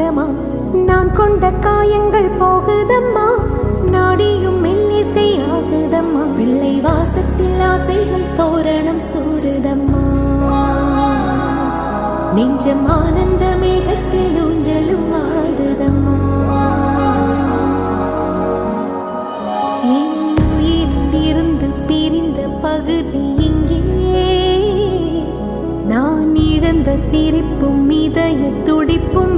கொஞ்சமா நான் கொண்ட காயங்கள் போகுதம்மா, நாடியும் மெல்லிசை ஆகுதம்மா, பிள்ளை வாசத்தில் ஆசைகள் தோரணம் சூடுதம்மா, நெஞ்சம் ஆனந்த மேகத்தில் ஊஞ்சலும் ஆடுதம்மா. என் உயிரிலிருந்து பிரிந்த பகுதி இங்கே, நான் இழந்த சிரிப்பும் இதய துடிப்பும்